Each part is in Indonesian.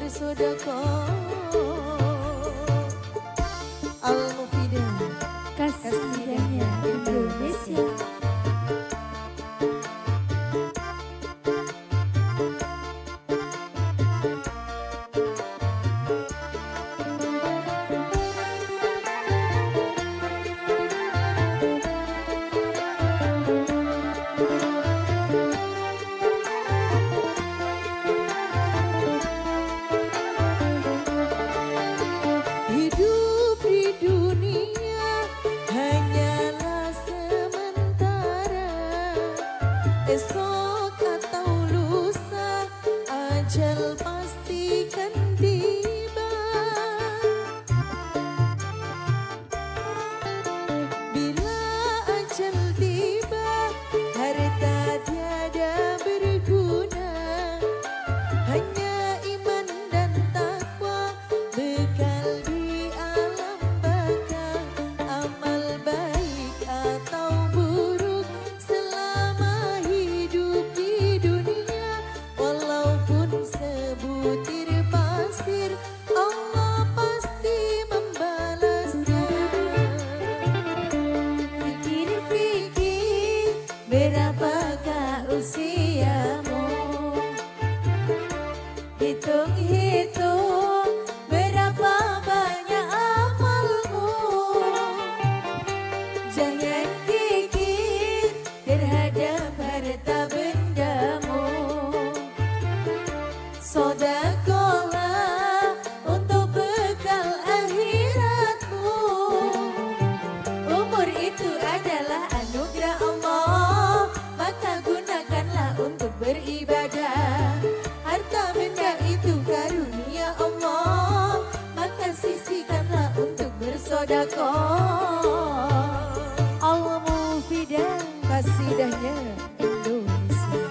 bersedekah. Al-Mufidah, Kasidahnya Indonesia. hidup di dunia hanyalah sementara. Esok atau lusa ajal pastikan tiba. Bila ajal tiba, harta tiada berguna. Hanya iman dan takwa bekal di alam baka. Amal baik atau buruk selama hidup di dunia. Walaupun sebutir pasir, Allah pasti membalasnya. Fikir-fikir berapakah usiamu. Hitung-hitung berapa banyak amalmu. Jangan gigit terhadap harta bendamu. Sodakolah untuk bekal akhiratmu. Umur itu adalah anugerah Allah, maka gunakanlah untuk beribadah. Harta benda itu karunia Allah, maka sisihkanlah untuk bersedekah. Al-Mufidah, kasidahnya Indonesia.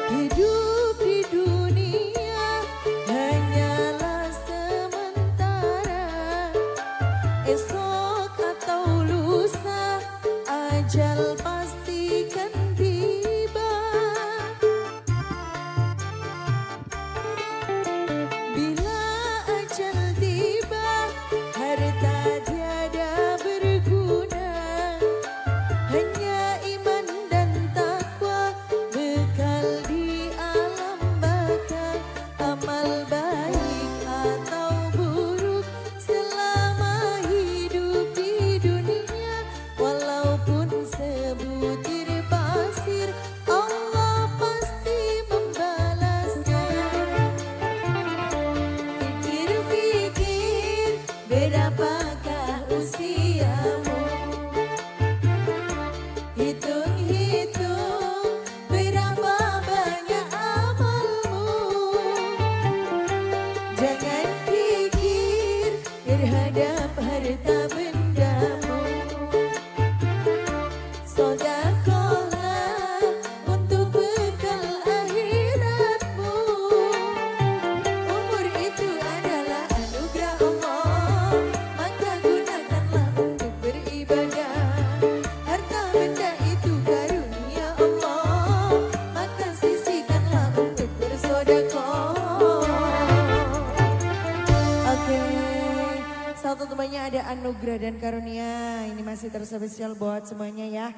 Hidup di dunia hanyalah sementara. Esok atau lusa ajal pastikan tiba. Bila ajal tiba, harta tiada berguna. Hanya iman dan takwa bekal di alam baka. Amal baik atau buruk selama hidup di dunia. Walaupun sebutir pasir, Allah pasti membalasnya. Fikir-fikir berapakah usiamu. Hitung-hitung berapa banyak amalmu. Jangan pikir terhadap harta bendamu. Sodakolah untuk bekal akhiratmu. Umur itu adalah anugerah Allah, maka gunakanlah untuk beribadah. Harta benda itu karunia Allah, maka sisihkanlah untuk bersedekah. Oke, satu temannya ada anugerah dan karunia. Ini masih terspesial buat semuanya ya.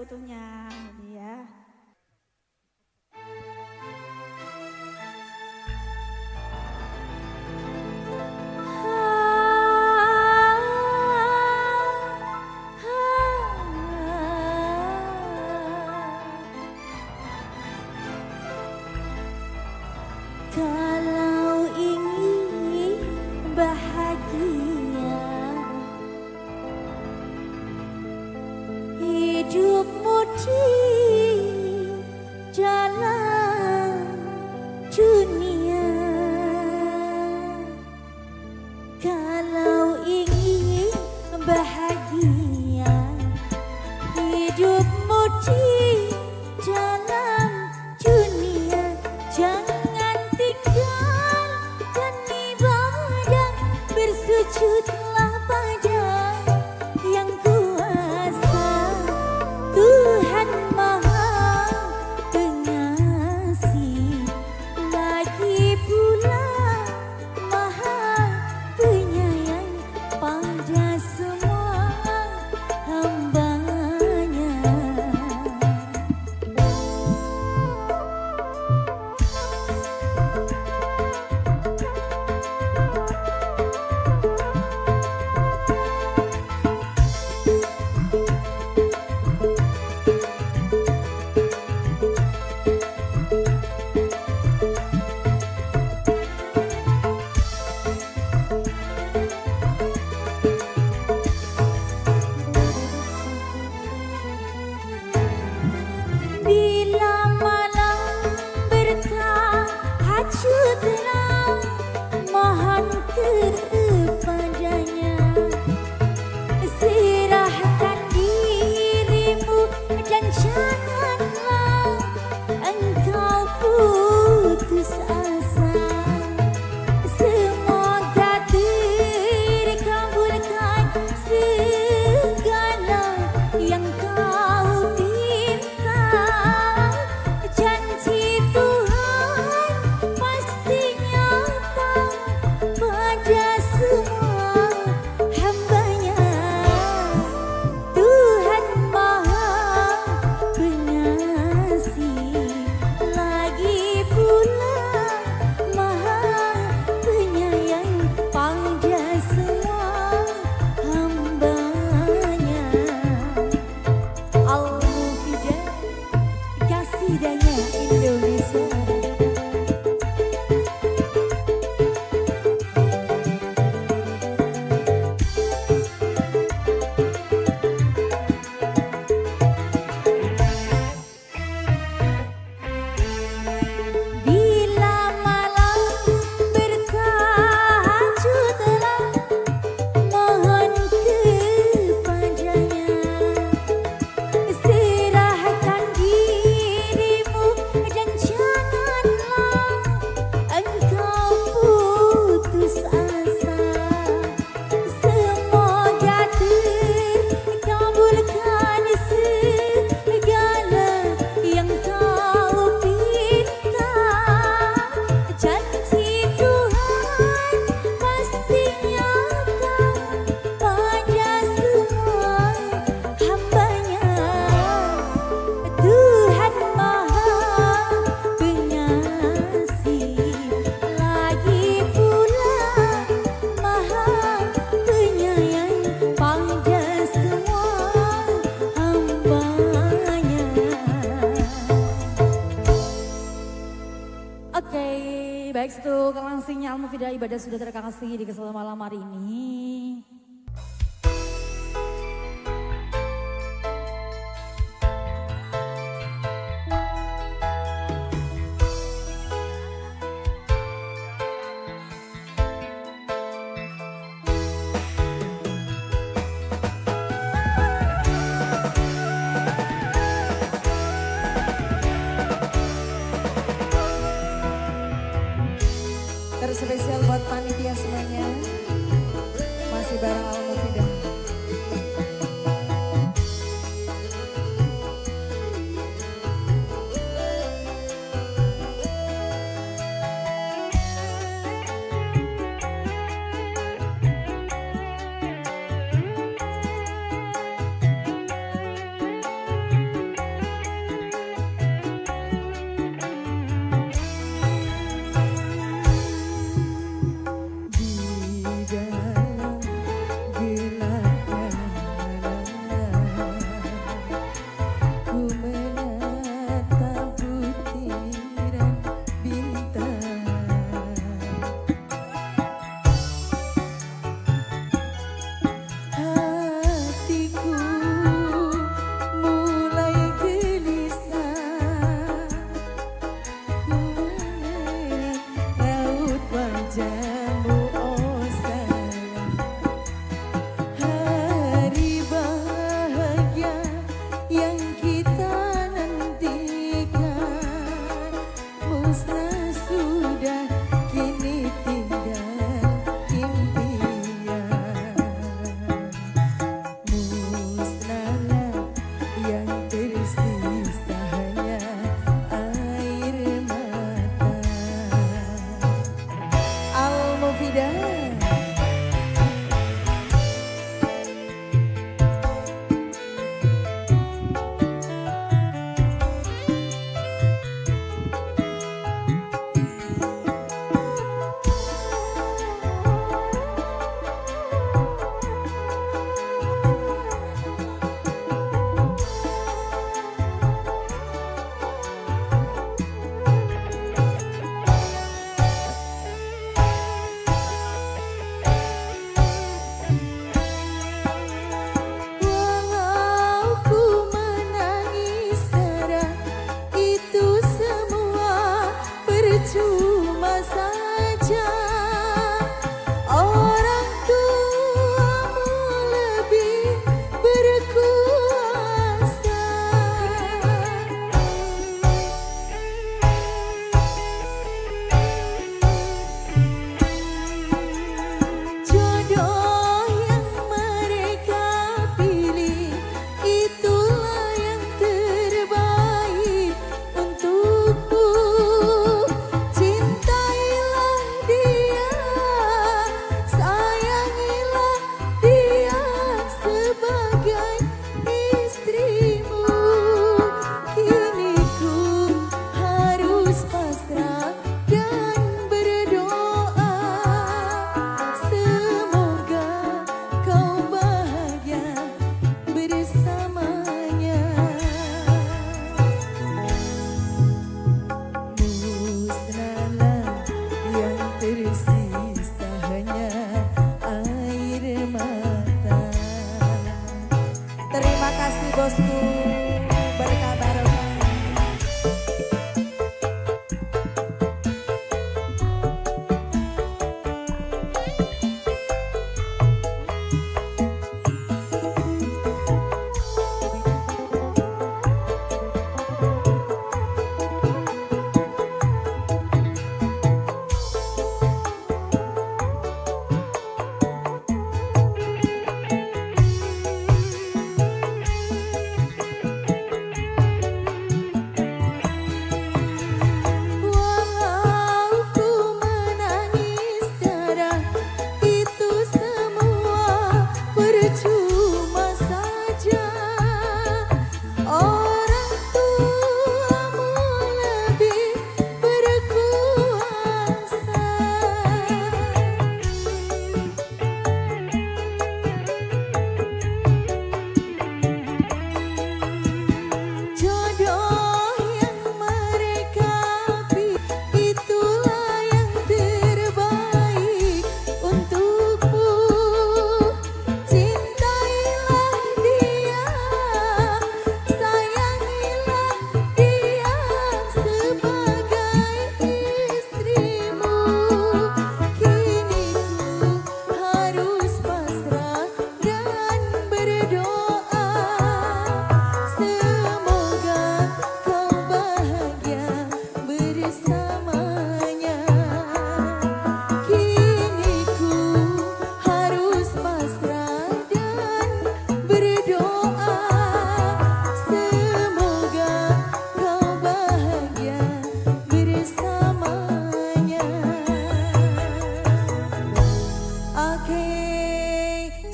seutuhnya ini ya. Kalau ingin bahagia, hidupmu di jalan dunia. Kalau ingin bahagia, hidupmu di jalan dunia. Jangan tinggalkan ibadah, bersujudlah pada yang kuasa. Tuhan Maha Pengasih, lagi pula Maha Penyayang pada semua hamba-Nya. Bila malam bertahajudlah, mohon kepadanya. Serahkan dirimu dan janganlah engkau putus asa. Semoga terkabulkan segala yang kau pinta. Janji Tuhan pasti nyata pada semua hamba-Nya. Tuhan Maha Pengasih, lagi pula Maha Penyayang pada semua hamba-Nya. Al-Mufidah, kasidahnya Indonesia. Bila malam bertahajudlah, mohon kepadanya. Serahkan dirimu dan janganlah engkau putus asa. Semoga terkabulkan segala yang kau pinta. Janji Tuhan pasti nyata pada semua hamba-Nya. Tuhan Maha Pengasih, lagi pula Maha Penyayang pada semua hamba-Nya. Oke, baik, untuk langsingnya Al-Mufidah ibadah sudah terkasih di kesempatan malam hari ini. Terspesial buat panitia semuanya, masih bareng Al-Mufidah. Musnah sudah kini tinggal impian. Musnahlah yang tersisa hanya air mata. Al-Mufidah. Cuma saja orang tuamu lebih berkuasa. Jodoh yang mereka pilih itulah yang terbaik untukku. Tersisa hanya air mata. Terima kasih bosku, berkah barokah. Cuma saja orang tuamu lebih berkuasa. Jodoh yang mereka pilih itulah yang terbaik untukmu.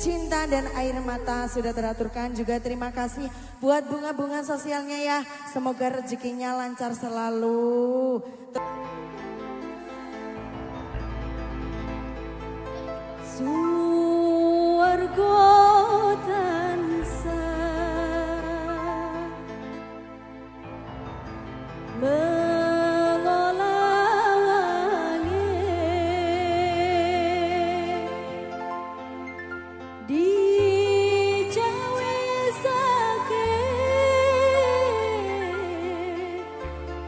Cinta dan air mata sudah teraturkan. Juga terima kasih buat bunga-bunga sosialnya ya. Semoga rezekinya lancar selalu. Suwargo tansah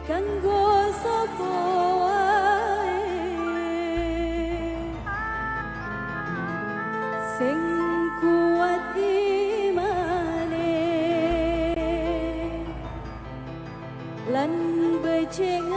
kanggo sapa wae sing kuat imane lan beceng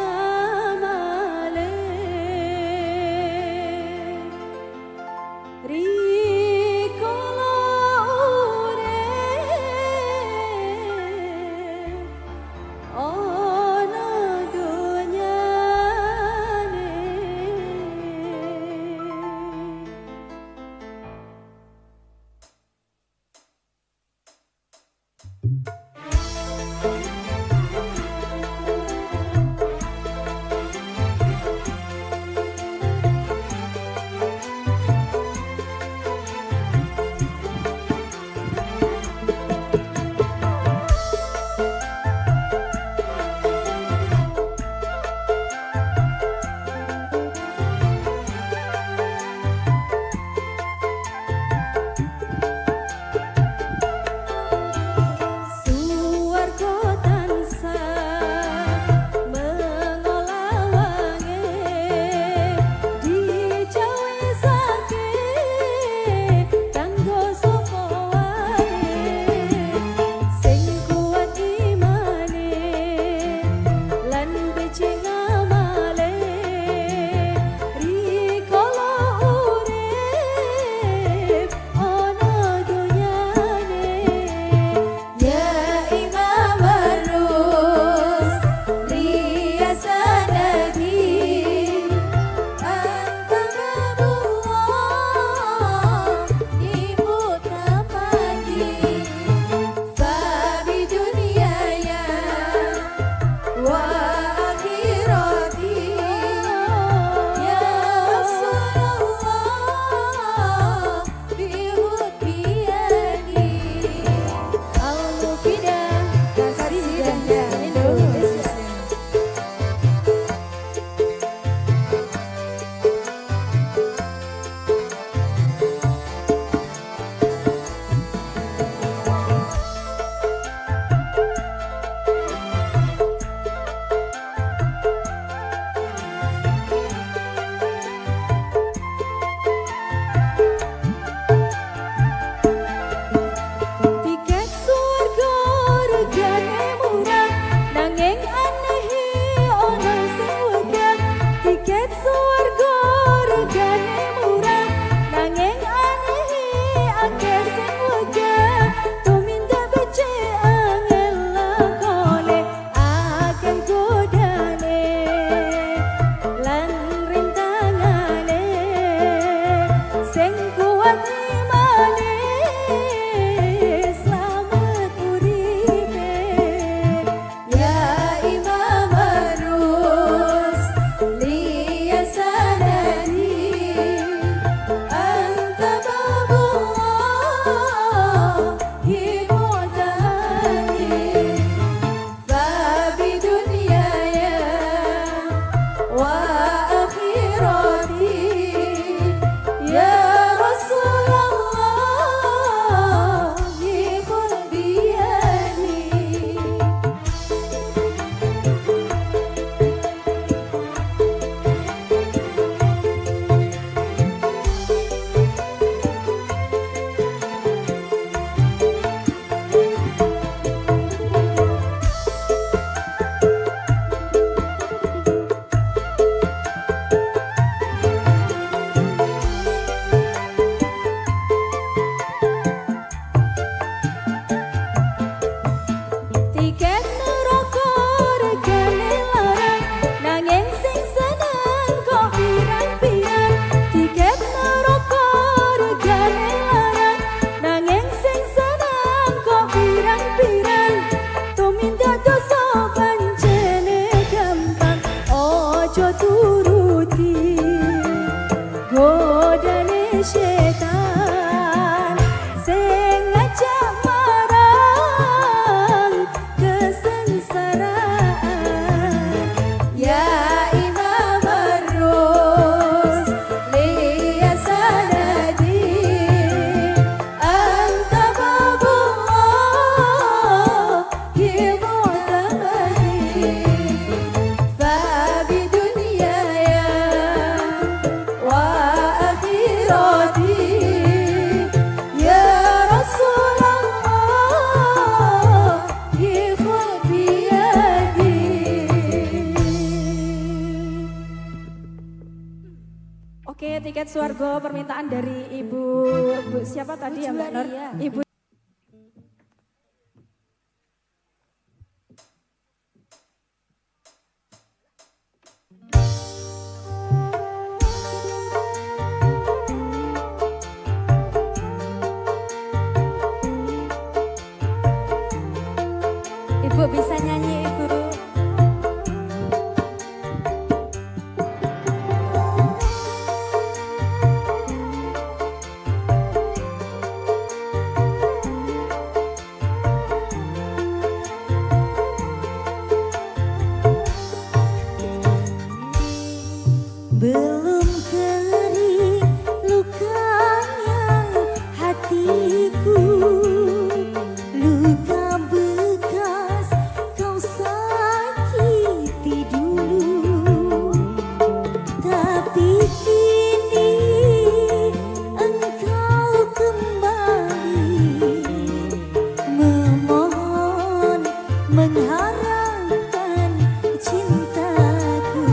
Oke, tiket Swargo permintaan dari Ibu siapa tadi ya Mbak Nur? Ibu Ibu bisa nyanyi Ibu. Belum kering lukanya hatiku, luka bekas kau sakiti dulu. Tapi kini engkau kembali memohon, mengharapkan cintaku.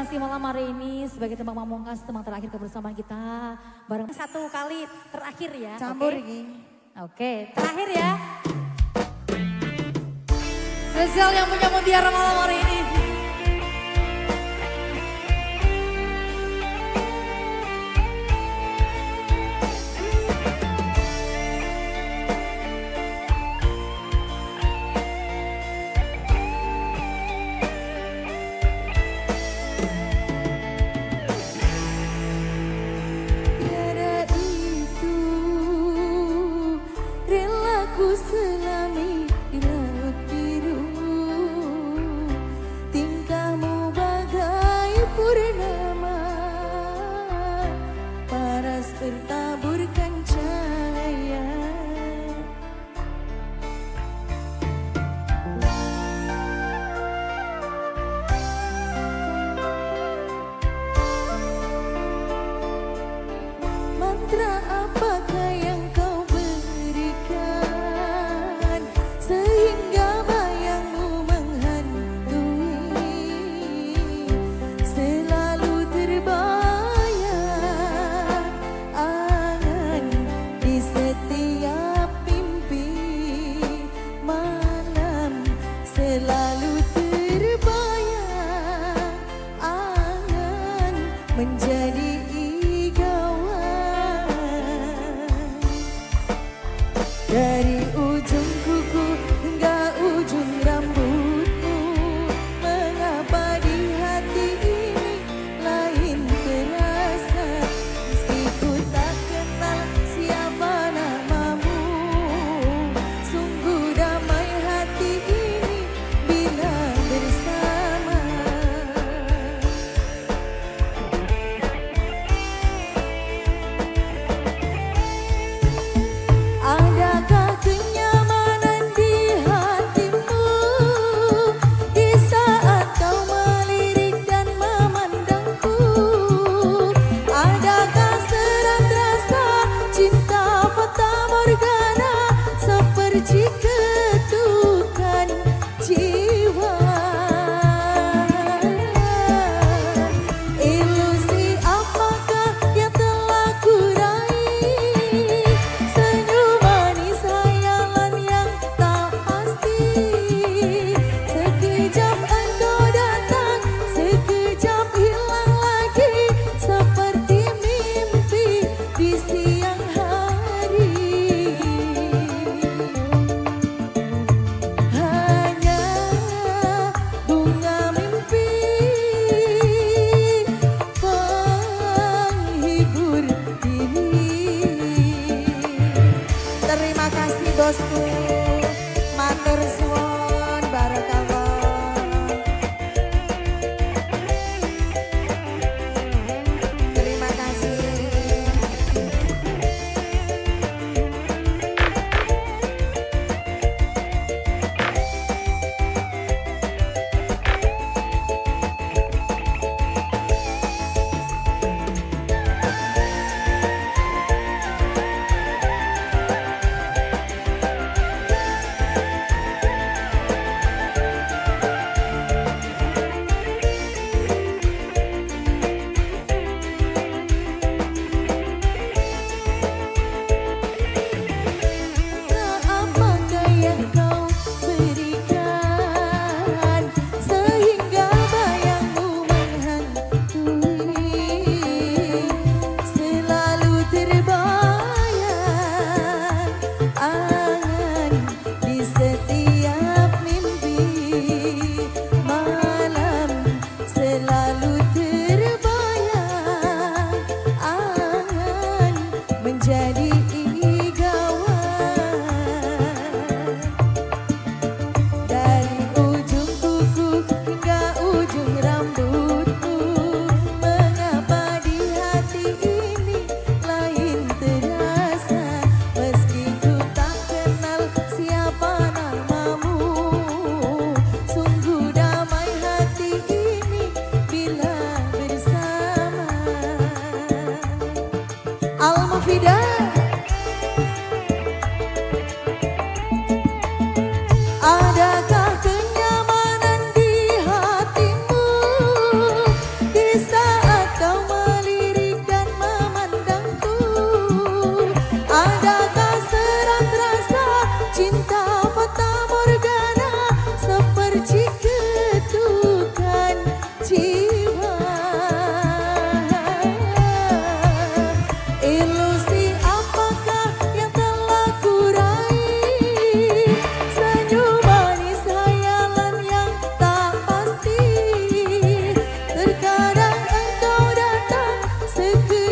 terkasih malam hari ini sebagai tembang pamungkas, tembang terakhir kebersamaan kita bareng satu kali terakhir ya. Campur Oke? iki. Oke, terakhir ya. Spesial yang punya mutiara malam hari ini. Tiada itu rela ku selami di laut biru. Tingkahmu bagai purnama, paras bertaburkan cahaya. Mantra apakah yang kau berikan sehingga bayangmu menghantui, selalu terbayang angan di setiap mimpi malam, selalu terbayang angan menjadi dari ujung kuku hingga ujung rambutmu. Mengapa di hati ini lain terasa, meski ku tak kenal siapa namamu. Sungguh damai hati ini bila bersama. Adakah kenyamanan di hatimu di saat kau melirik dan memandangku? Adakah serat rasa cinta fata morgana seperti ketukan jiwa? Ilusi apakah yang telah kurai? Senyum manis hayalan yang tak pasti. Sekejap engkau datang, sekejap hilang lagi, seperti mimpi di siang hari. Hanya bunga mimpi penghibur diri. Terima kasih bosku. Matur suwun barakallah. Terima kasih. Apakah yang kau berikan sehingga bayangmu menghantui, selalu terbayang angan di setiap mimpi malam, selalu terbayang angan menjadi dari ujung kuku hingga ujung rambutmu. Mengapa di hati ini lain terasa, meski ku tak kenal siapa namamu. Sungguh damai hati ini bila bersama. Al-Mufidah. Adakah kenyamanan di hatimu di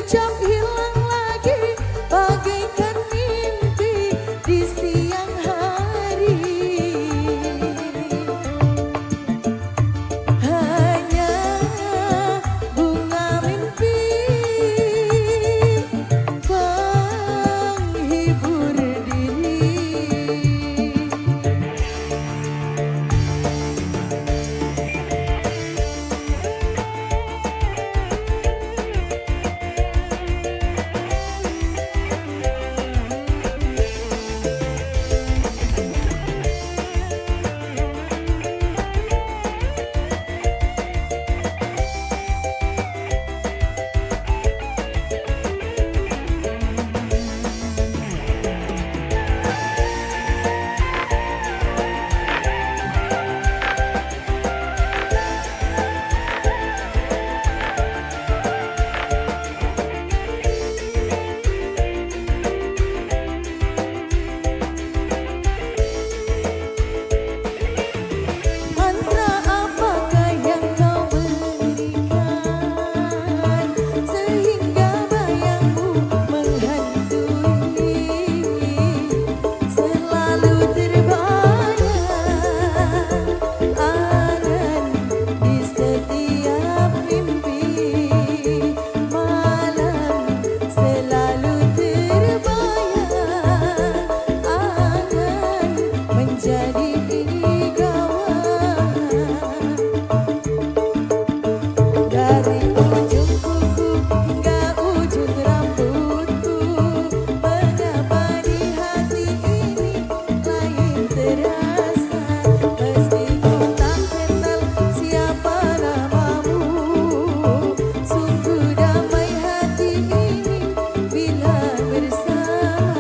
sekejap hilang lagi bagaikan mimpi di siang hari. Hanya bunga mimpi penghibur diri. Mantra apakah yang kau berikan sehingga bayangmu menghantui, selalu terbayang angan di setiap mimpi malam, selalu terbayang angan menjadi dari ujung kuku hingga ujung rambutku, mengapa di hati ini lain terasa, meski ku tak kenal siapa namamu. Sungguh damai hati ini bila bersama.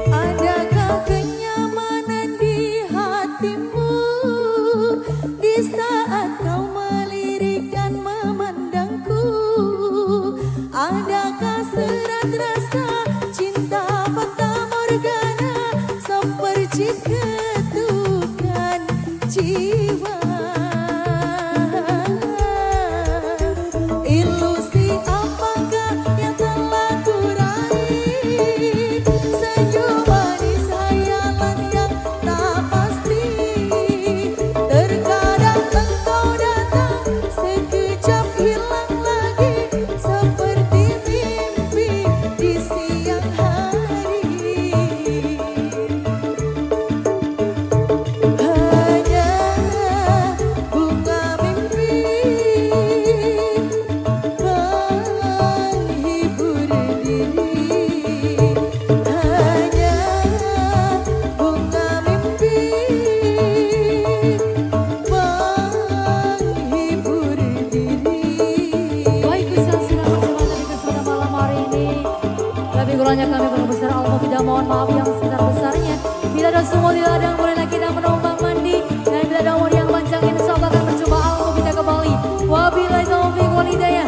Adakah kenyamanan di hatimu di saat kau melirik dan memandangku? Adakah serat rasa cinta fata morgana seperti ketukan jiwa? Ilusi apakah yang telah kuraih? Senyum manis hayalan yang tak pasti. Terkadang engkau datang sekejap hilang lagi seperti mimpi di siang hari. Hanya bunga mimpi penghibur diri. Hanya bunga mimpi penghibur diri. Baik, bisa silakan bersama tadi kesempatan malam hari ini. Lebih kurangnya kami berbesar Allah tidak mohon maaf yang sebesar-besarnya. Bila ada semua tidak ada yang boleh lagi dan menumpang mandi. Dan bila ada umur yang panjang insya Allah akan berjumpa Allah kita kembali. Wabillahi taufiq wal hidayah.